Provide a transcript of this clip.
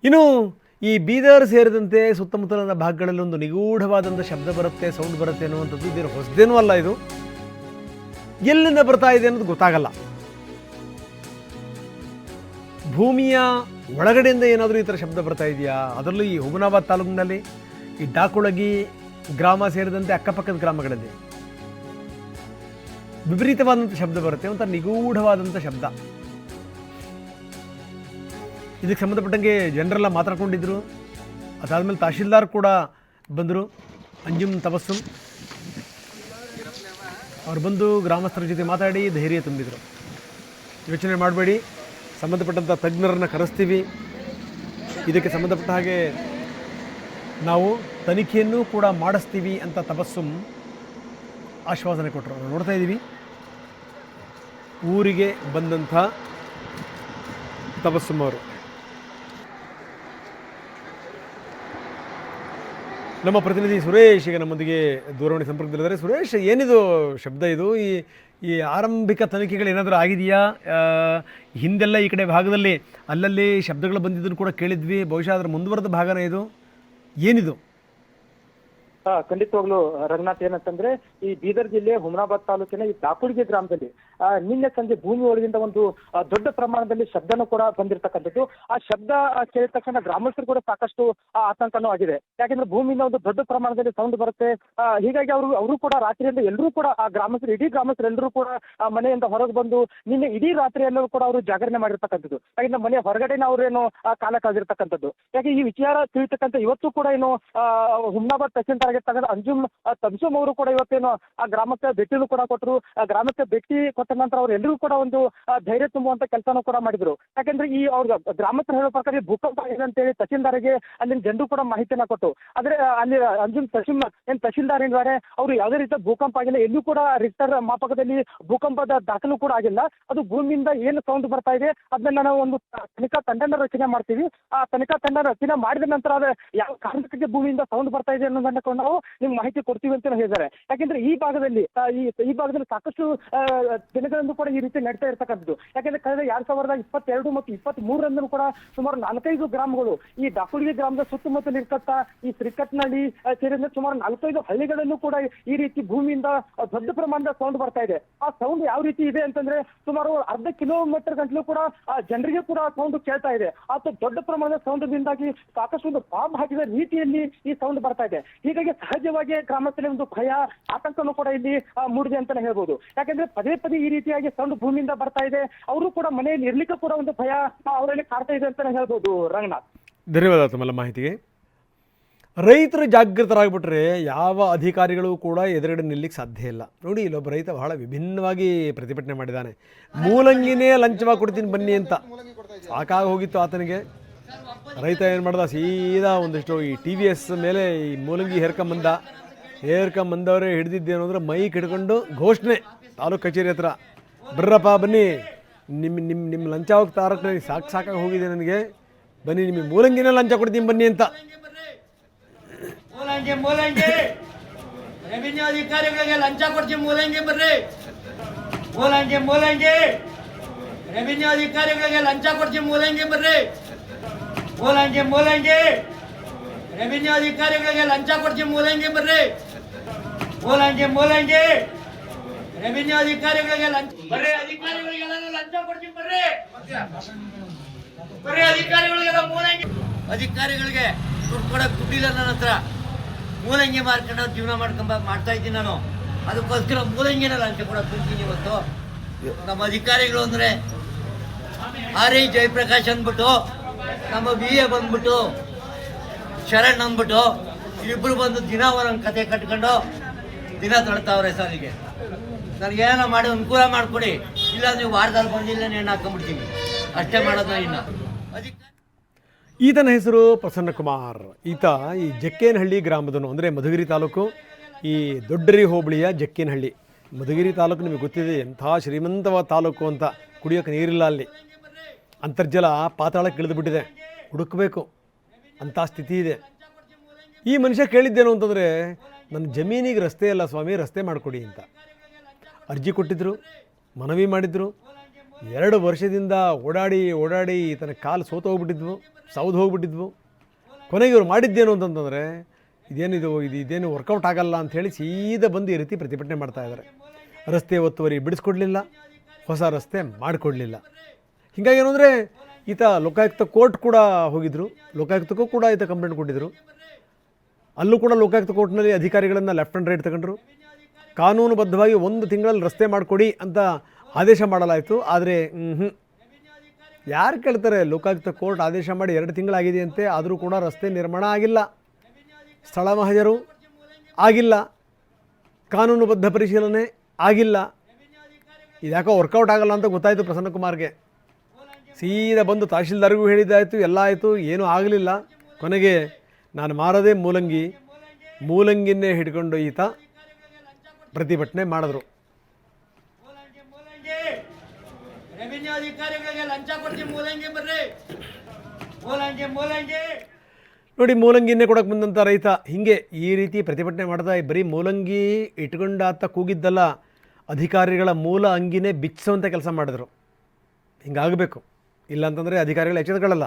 ಇನ್ನು ಈ ಬೀದರ್ ಸೇರಿದಂತೆ ಸುತ್ತಮುತ್ತಲಿನ ಭಾಗಗಳಲ್ಲಿ ಒಂದು ನಿಗೂಢವಾದಂಥ ಶಬ್ದ ಬರುತ್ತೆ, ಸೌಂಡ್ ಬರುತ್ತೆ ಅನ್ನುವಂಥದ್ದು ಇದೇನು ಹೊಸದೇನೂ ಅಲ್ಲ. ಇದು ಎಲ್ಲಿಂದ ಬರ್ತಾ ಇದೆ ಅನ್ನೋದು ಗೊತ್ತಾಗಲ್ಲ. ಭೂಮಿಯ ಒಳಗಡೆಯಿಂದ ಏನಾದರೂ ಈ ಥರ ಶಬ್ದ ಬರ್ತಾ ಇದೆಯಾ? ಅದರಲ್ಲೂ ಈ ಹುಮನಾಬಾದ್ ತಾಲೂಕಿನಲ್ಲಿ ಈ ಡಾಕುಳಗಿ ಗ್ರಾಮ ಸೇರಿದಂತೆ ಅಕ್ಕಪಕ್ಕದ ಗ್ರಾಮಗಳಲ್ಲಿ ವಿಪರೀತವಾದಂಥ ಶಬ್ದ ಬರುತ್ತೆ, ಒಂಥರ ನಿಗೂಢವಾದಂಥ ಶಬ್ದ. ಇದಕ್ಕೆ ಸಂಬಂಧಪಟ್ಟಂಗೆ ಜನರೆಲ್ಲ ಮಾತಾಡ್ಕೊಂಡಿದ್ರು. ಅದಾದಮೇಲೆ ತಹಶೀಲ್ದಾರ್ ಕೂಡ ಬಂದರು, ಅಂಜುಮ್ ತಬಸ್ಸುಮ್. ಅವ್ರು ಬಂದು ಗ್ರಾಮಸ್ಥರ ಜೊತೆ ಮಾತಾಡಿ ಧೈರ್ಯ ತುಂಬಿದರು. ಯೋಚನೆ ಮಾಡಬೇಡಿ, ಸಂಬಂಧಪಟ್ಟಂಥ ತಜ್ಞರನ್ನು ಕರೆಸ್ತೀವಿ, ಇದಕ್ಕೆ ಸಂಬಂಧಪಟ್ಟ ಹಾಗೆ ನಾವು ತನಿಖೆಯನ್ನು ಕೂಡ ಮಾಡಿಸ್ತೀವಿ ಅಂತ ತಬಸ್ಸುಮ್ ಆಶ್ವಾಸನೆ ಕೊಟ್ಟರು. ನಾವು ನೋಡ್ತಾ ಇದ್ದೀವಿ ಊರಿಗೆ ಬಂದಂಥ ತಬಸ್ಸುಮ್ ಅವರು. ನಮ್ಮ ಪ್ರತಿನಿಧಿ ಸುರೇಶ್ ಈಗ ನಮ್ಮೊಂದಿಗೆ ದೂರವಾಣಿ ಸಂಪರ್ಕದಲ್ಲಿದ್ದಾರೆ. ಸುರೇಶ್, ಏನಿದು ಶಬ್ದ? ಇದು ಈ ಆರಂಭಿಕ ತನಿಖೆಗಳು ಏನಾದರೂ ಆಗಿದೆಯಾ? ಹಿಂದೆಲ್ಲ ಈ ಕಡೆ ಭಾಗದಲ್ಲಿ ಅಲ್ಲಲ್ಲಿ ಶಬ್ದಗಳು ಬಂದಿದ್ದನ್ನು ಕೂಡ ಕೇಳಿದ್ವಿ, ಬಹುಶಃ ಅದರ ಮುಂದುವರೆದ ಭಾಗನೇ ಇದು. ಏನಿದು? ಖಂಡಿತವಾಗ್ಲು ರಂಗನಾಥ್, ಏನಂತಂದ್ರೆ ಈ ಬೀದರ್ ಜಿಲ್ಲೆ ಹುಮನಾಬಾದ್ ತಾಲೂಕಿನ ಈ ದಾಕುಳಿಗೆ ಗ್ರಾಮದಲ್ಲಿ ನಿನ್ನೆ ಸಂಜೆ ಭೂಮಿ ಒಳಗಿಂದ ಒಂದು ದೊಡ್ಡ ಪ್ರಮಾಣದಲ್ಲಿ ಶಬ್ದನೂ ಕೂಡ ಬಂದಿರತಕ್ಕಂಥದ್ದು. ಆ ಶಬ್ದ ಕೇಳಿದ ತಕ್ಷಣ ಗ್ರಾಮಸ್ಥರು ಕೂಡ ಸಾಕಷ್ಟು ಆತಂಕನೂ ಆಗಿದೆ. ಯಾಕೆಂದ್ರೆ ಭೂಮಿಯಿಂದ ಒಂದು ದೊಡ್ಡ ಪ್ರಮಾಣದಲ್ಲಿ ಸೌಂಡ್ ಬರುತ್ತೆ. ಹೀಗಾಗಿ ಅವರು ಕೂಡ ರಾತ್ರಿಯಿಂದ ಎಲ್ಲರೂ ಕೂಡ ಆ ಗ್ರಾಮಸ್ಥರು, ಇಡೀ ಗ್ರಾಮಸ್ಥರು ಎಲ್ಲರೂ ಕೂಡ ಮನೆಯಿಂದ ಹೊರಗೆ ಬಂದು ನಿನ್ನೆ ಇಡೀ ರಾತ್ರಿಯಲ್ಲೂ ಕೂಡ ಅವರು ಜಾಗರಣೆ ಮಾಡಿರ್ತಕ್ಕಂಥದ್ದು. ಯಾಕೆಂದ್ರೆ ಮನೆಯ ಹೊರಗಡೆನ ಅವ್ರೇನು ಕಾಲ ಕಳೆದಿರ್ತಕ್ಕಂಥದ್ದು. ಯಾಕೆ ಈ ವಿಚಾರ ತಿಳಿತಕ್ಕಂಥ ಇವತ್ತು ಕೂಡ ಏನು ಹುಮನಾಬಾದ್ ತಹಸೀಲ್ದಾರ್ ಆಗಿರ್ತಕ್ಕಂಥ ಅಂಜುಮ್ ತಬಸ್ಸುಮ್ ಅವರು ಕೂಡ ಇವತ್ತೇನು ಆ ಗ್ರಾಮಕ್ಕೆ ಭೇಟಿನೂ ಕೂಡ ಕೊಟ್ಟರು. ಆ ಗ್ರಾಮಕ್ಕೆ ಭೇಟಿ ಕೊಟ್ಟ ನಂತರ ಅವ್ರು ಎಲ್ಲರೂ ಕೂಡ ಒಂದು ಧೈರ್ಯ ತುಂಬುವಂತ ಕೆಲಸನೂ ಕೂಡ ಮಾಡಿದ್ರು. ಯಾಕಂದ್ರೆ ಈ ಅವ್ರ ಗ್ರಾಮಸ್ಥರು ಹೇಳೋ ಪ್ರಕಾರ ಭೂಕಂಪ ಆಗಿದೆ ಅಂತೇಳಿ ತಹಸೀಲ್ದಾರ್ಗೆ ಅಲ್ಲಿನ ಜನರು ಕೂಡ ಮಾಹಿತಿಯನ್ನ ಕೊಟ್ಟು, ಆದ್ರೆ ಅಲ್ಲಿ ಅಂಜುಮ್ ತಹಸೀಲ್ದಾರ್ ಏನಿದ್ದಾರೆ ಅವರು ಯಾವುದೇ ರೀತಿಯ ಭೂಕಂಪ ಆಗಿಲ್ಲ, ಎಲ್ಲೂ ಕೂಡ ರಿಕ್ಟರ್ ಮಾಪಕದಲ್ಲಿ ಭೂಕಂಪದ ದಾಖಲು ಕೂಡ ಆಗಿಲ್ಲ. ಅದು ಭೂಮಿಯಿಂದ ಏನು ಸೌಂಡ್ ಬರ್ತಾ ಇದೆ ಅದನ್ನ ನಾವು ಒಂದು ತನಿಖಾ ತಂಡನ ರಚನೆ ಮಾಡ್ತೀವಿ. ಆ ತನಿಖಾ ತಂಡ ರಚನೆ ಮಾಡಿದ ನಂತರ ಅದೇ ಯಾವ ಕಾರಣಕ್ಕೆ ಭೂಮಿಯಿಂದ ಸೌಂಡ್ ಬರ್ತಾ ಇದೆ ಅನ್ನೋದನ್ನ ನಾವು ನಿಮ್ಗೆ ಮಾಹಿತಿ ಕೊಡ್ತೀವಿ ಅಂತ ಹೇಳಿದ್ದಾರೆ. ಯಾಕೆಂದ್ರೆ ಈ ಭಾಗದಲ್ಲಿ ಸಾಕಷ್ಟು ದಿನಗಳಿಂದ ಕೂಡ ಈ ರೀತಿ ನಡೀತಾ ಇರ್ತಕ್ಕಂಥದ್ದು. ಯಾಕೆಂದ್ರೆ ಕಳೆದ 2022 ಮತ್ತು 2023 ಕೂಡ ಸುಮಾರು 4-5 ಗ್ರಾಮಗಳು ಈ ದಾಕುಳಿಗೆ ಗ್ರಾಮದ ಸುತ್ತಮುತ್ತಲು ಇರ್ತಕ್ಕ ಈ ಶ್ರೀಕಟ್ನಹಳ್ಳಿ ಸೇರಿದಂತೆ ಸುಮಾರು 4-5 ಹಳ್ಳಿಗಳಲ್ಲೂ ಕೂಡ ಈ ರೀತಿ ಭೂಮಿಯಿಂದ ದೊಡ್ಡ ಪ್ರಮಾಣದ ಸೌಂಡ್ ಬರ್ತಾ ಇದೆ. ಆ ಸೌಂಡ್ ಯಾವ ರೀತಿ ಇದೆ ಅಂತಂದ್ರೆ ಸುಮಾರು ಅರ್ಧ ಕಿಲೋಮೀಟರ್ ಗಂಟಲು ಕೂಡ ಜನರಿಗೆ ಕೂಡ ಸೌಂಡ್ ಕೇಳ್ತಾ ಇದೆ. ಅದು ದೊಡ್ಡ ಪ್ರಮಾಣದ ಸೌಂಡ್ದಿಂದಾಗಿ ಸಾಕಷ್ಟು ಒಂದು ಬಾಂಬ್ ಹಾಕಿದ ರೀತಿಯಲ್ಲಿ ಈ ಸೌಂಡ್ ಬರ್ತಾ ಇದೆ. ಹೀಗಾಗಿ ಸಹಜವಾಗಿ ಗ್ರಾಮಸ್ಥರಲ್ಲಿ ಒಂದು ಭಯ, ಆತಂಕನೂ ಕೂಡ ಇಲ್ಲಿ ಮೂಡಿದೆ ಅಂತಾನೆ ಹೇಳ್ಬೋದು. ಯಾಕಂದ್ರೆ ಪದೇ ಪದೇ ಈ ರೀತಿಯಾಗಿ ಸೌಂಡ್ ಭೂಮಿಯಿಂದ ಬರ್ತಾ ಇದೆ. ಅವರು ಕೂಡ ಮನೆಯಲ್ಲಿ ಇರ್ಲಿಕ್ಕೆ ಕೂಡ ಒಂದು ಭಯ ಅವರಲ್ಲಿ ಕಾಡ್ತಾ ಇದೆ ಅಂತಾನೆ ಹೇಳ್ಬೋದು. ರಂಗನಾಥ್, ಧನ್ಯವಾದ ತಮ್ಮೆಲ್ಲ ಮಾಹಿತಿಗೆ. ರೈತರು ಜಾಗೃತರಾಗ್ಬಿಟ್ರೆ ಯಾವ ಅಧಿಕಾರಿಗಳು ಕೂಡ ಎದುರುಗಡೆ ನಿಲ್ಲಿಕ್ಕೆ ಸಾಧ್ಯ ಇಲ್ಲ. ನೋಡಿ, ಇಲ್ಲೊಬ್ಬ ರೈತ ಬಹಳ ವಿಭಿನ್ನವಾಗಿ ಪ್ರತಿಭಟನೆ ಮಾಡಿದ್ದಾನೆ. ಮೂಲಂಗಿನೇ ಲಂಚವಾಗಿ ಕೊಡ್ತೀನಿ ಬನ್ನಿ ಅಂತ. ಸಾಕಾಗಿ ಹೋಗಿತ್ತು ಆತನಿಗೆ. ರೈತ ಏನು ಮಾಡ್ದ, ಸೀದಾ ಒಂದಿಷ್ಟು ಈ TVS ಮೇಲೆ ಈ ಮೂಲಂಗಿ ಹೇರ್ಕೊಂಬಂದವರೇ ಹಿಡಿದಿದ್ದೇನು ಅಂದರೆ ಮೈಕ್ ಹಿಡ್ಕೊಂಡು ಘೋಷಣೆ ತಾಲೂಕು ಕಚೇರಿ ಹತ್ರ, ಬರ್ರಪ್ಪ ಬನ್ನಿ, ನಿಮ್ಮ ಲಂಚ ಹೋಗಿ ತಾರಕ್ಕೆ ಸಾಕಾಗಿ ಹೋಗಿದೆ ನನಗೆ, ಬನ್ನಿ ನಿಮಗೆ ಮೂಲಂಗಿನೇ ಲಂಚ ಕೊಡ್ತೀನಿ ಬನ್ನಿ ಅಂತ. ಮೂಲಂಗಿ ರೆವಿನ್ಯೂ ಅಧಿಕಾರಿಗಳಿಗೆ ಲಂಚ ಕೊಡ್ತೀವಿ, ಮೂಲಂಗಿ ಬರ್ರಿ. ಮೂಲಂಗಿ ರೆವಿನ್ಯೂ ಅಧಿಕಾರಿಗಳಿಗೆ ಲಂಚ ಕೊಡ್ತೀವಿ, ಮೂಲಂಗಿ ಬರ್ರಿ. ಮೂಲಂಗಿ ರೆವಿನ್ಯೂ ಅಧಿಕಾರಿಗಳಿಗೆ ಲಂಚ ಕೊಡ್ತೀವಿ, ಮೂಲಂಗಿ ಬರ್ರಿ. ಮೂಲಂಗಿ ರೆವಿನ್ಯೂ ಅಧಿಕಾರಿಗಳಿಗೆ ಲಂಚ ಬರ್ರಿ. ಅಧಿಕಾರಿಗಳಿಗೆಲ್ಲ ಲಂಚ ಕೊಡ್ತೀವಿ ಬರ್ರಿ. ಅಧಿಕಾರಿಗಳಿಗೆಲ್ಲ ಮೂಲಂಗಿ, ಅಧಿಕಾರಿಗಳಿಗೆ ದುಡ್ಡು ಕೊಡಕ್ಕೆ ದುಡ್ಡಿಲ್ಲ ನನ್ನ ಹತ್ರ. ಮೂಲಂಗಿ ಮಾರ್ಕೊಂಡು ಜೀವನ ಮಾಡ್ತಾ ಇದ್ದೀನಿ ನಾನು. ಅದಕ್ಕೋಸ್ಕರ ಮೂಲಂಗಿನ ಲಂಚ ಕೊಡಕ್ಕೆ ಕುಂತೀನಿ ಇವತ್ತು. ನಮ್ಮ ಅಧಿಕಾರಿಗಳು ಅಂದರೆ RI ಜಯಪ್ರಕಾಶ್ ಅಂದ್ಬಿಟ್ಟು, ನಮ್ಮ BA ಬಂದ್ಬಿಟ್ಟು ಶರಣ್ ಅಂದ್ಬಿಟ್ಟು, ಇಬ್ಬರು ಬಂದು ದಿನ ಒಂದೊಂದು ಕತೆ ಕಟ್ಕೊಂಡು ದಿನ ತಳ್ತಾವ್ರೆ. ಸಾರಿಗೆ ನನಗೇನೋ ಮಾಡಿ ಅನುಕೂಲ ಮಾಡಿಕೊಡಿ, ಇಲ್ಲ ನೀವು ವಾರದಲ್ಲಿ ಬಂದಿಲ್ಲ ನೇಣು ಹಾಕೊಂಡ್ಬಿಡ್ತೀನಿ, ಅಷ್ಟೇ ಮಾಡೋದು. ಇನ್ನು ಈತನ ಹೆಸರು ಪ್ರಸನ್ನಕುಮಾರ್. ಈತ ಈ ಜಕ್ಕೇನಹಳ್ಳಿ ಗ್ರಾಮದನು, ಅಂದರೆ ಮಧುಗಿರಿ ತಾಲೂಕು, ಈ ದೊಡ್ಡರಿ ಹೋಬಳಿಯ ಜಕ್ಕೇನಹಳ್ಳಿ. ಮಧುಗಿರಿ ತಾಲೂಕು ನಿಮಗೆ ಗೊತ್ತಿದೆ ಎಂಥ ಶ್ರೀಮಂತವಾದ ತಾಲೂಕು ಅಂತ. ಕುಡಿಯೋಕ್ಕೆ ನೀರಿಲ್ಲ ಅಲ್ಲಿ, ಅಂತರ್ಜಲ ಪಾತಾಳಕ್ಕೆ ಇಳಿದುಬಿಟ್ಟಿದೆ, ಹುಡುಕಬೇಕು ಅಂಥ ಸ್ಥಿತಿ ಇದೆ. ಈ ಮನುಷ್ಯ ಕೇಳಿದ್ದೇನು ಅಂತಂದರೆ, ನನ್ನ ಜಮೀನಿಗೆ ರಸ್ತೆ ಇಲ್ಲ ಸ್ವಾಮಿ, ರಸ್ತೆ ಮಾಡಿಕೊಡಿ ಅಂತ ಅರ್ಜಿ ಕೊಟ್ಟಿದ್ದರು, ಮನವಿ ಮಾಡಿದರು. 2 ವರ್ಷದಿಂದ ಓಡಾಡಿ ಈತನ ಕಾಲು ಸೋತೋಗ್ಬಿಟ್ಟಿದ್ವು. ಸೌದು ಹೋಗ್ಬಿಟ್ಟಿದ್ವು. ಕೊನೆಗೆ ಇವರು ಮಾಡಿದ್ದೇನು ಅಂತಂತಂದರೆ ಇದೇನು ವರ್ಕೌಟ್ ಆಗಲ್ಲ ಅಂಥೇಳಿ ಸೀದಾ ಬಂದು ಈ ರೀತಿ ಪ್ರತಿಭಟನೆ ಮಾಡ್ತಾಯಿದ್ದಾರೆ. ರಸ್ತೆ ಒತ್ತುವರಿ ಬಿಡಿಸ್ಕೊಡ್ಲಿಲ್ಲ, ಹೊಸ ರಸ್ತೆ ಮಾಡಿಕೊಡ್ಲಿಲ್ಲ. ಹೀಗಾಗಿ ಏನು ಅಂದರೆ ಈತ ಲೋಕಾಯುಕ್ತ ಕೋರ್ಟ್ ಕೂಡ ಹೋಗಿದ್ದರು, ಲೋಕಾಯುಕ್ತಕ್ಕೂ ಕೂಡ ಈತ ಕಂಪ್ಲೇಂಟ್ ಕೊಟ್ಟಿದ್ದರು. ಅಲ್ಲೂ ಕೂಡ ಲೋಕಾಯುಕ್ತ ಕೋರ್ಟ್ನಲ್ಲಿ ಅಧಿಕಾರಿಗಳನ್ನು ಲೆಫ್ಟ್ ಆ್ಯಂಡ್ ರೈಟ್ ತಗೊಂಡ್ರು. ಕಾನೂನುಬದ್ಧವಾಗಿ 1 ತಿಂಗಳಲ್ಲಿ ರಸ್ತೆ ಮಾಡಿಕೊಡಿ ಅಂತ ಆದೇಶ ಮಾಡಲಾಯಿತು. ಆದರೆ ಯಾರು ಕೇಳ್ತಾರೆ? ಲೋಕಾಯುಕ್ತ ಕೋರ್ಟ್ ಆದೇಶ ಮಾಡಿ 2 ತಿಂಗಳಾಗಿದೆಯಂತೆ, ಆದರೂ ಕೂಡ ರಸ್ತೆ ನಿರ್ಮಾಣ ಆಗಿಲ್ಲ, ಸ್ಥಳ ಮಹಜರು ಆಗಿಲ್ಲ, ಕಾನೂನುಬದ್ಧ ಪರಿಶೀಲನೆ ಆಗಿಲ್ಲ. ಇದ್ಯಾಕೋ ವರ್ಕೌಟ್ ಆಗಲ್ಲ ಅಂತ ಗೊತ್ತಾಯಿತು ಪ್ರಸನ್ನಕುಮಾರ್ಗೆ. ಸೀದಾ ಬಂದು ತಹಶೀಲ್ದಾರ್ಗೂ ಹೇಳಿದ್ದಾಯಿತು, ಎಲ್ಲ ಆಯಿತು, ಏನೂ ಆಗಲಿಲ್ಲ. ಕೊನೆಗೆ ನಾನು ಮಾರದೇ ಮೂಲಂಗಿನ್ನೇ ಹಿಡ್ಕೊಂಡು ಈತ ಪ್ರತಿಭಟನೆ ಮಾಡಿದ್ರು. ರೆವಿನ್ಯೂ ಅಧಿಕಾರಿಗಳಿಗೆ ಲಂಚ ಕೊಡ್ತೀವಿ, ಮೂಲಂಗಿ ಬರ್ರಿ, ಮೂಲಂಗಿ ನೋಡಿ, ಮೂಲಂಗಿನ್ನೇ ಕೊಡೋಕೆ ಬಂದಂಥ ರೈತ ಹೀಗೆ ಈ ರೀತಿ ಪ್ರತಿಭಟನೆ ಮಾಡ್ತಾ ಬರೀ ಮೂಲಂಗಿ ಇಟ್ಕೊಂಡಾತ ಕೂಗಿದ್ದಲ್ಲ, ಅಧಿಕಾರಿಗಳ ಮೂಲ ಅಂಗಿನೇ ಬಿಚ್ಚಿಸುವಂಥ ಕೆಲಸ ಮಾಡಿದ್ರು. ಹಿಂಗಾಗಬೇಕು, ಇಲ್ಲಾಂತಂದರೆ ಅಧಿಕಾರಿಗಳು ಎಚ್ಚೆತ್ತುಕೊಳ್ಳಲ್ಲ.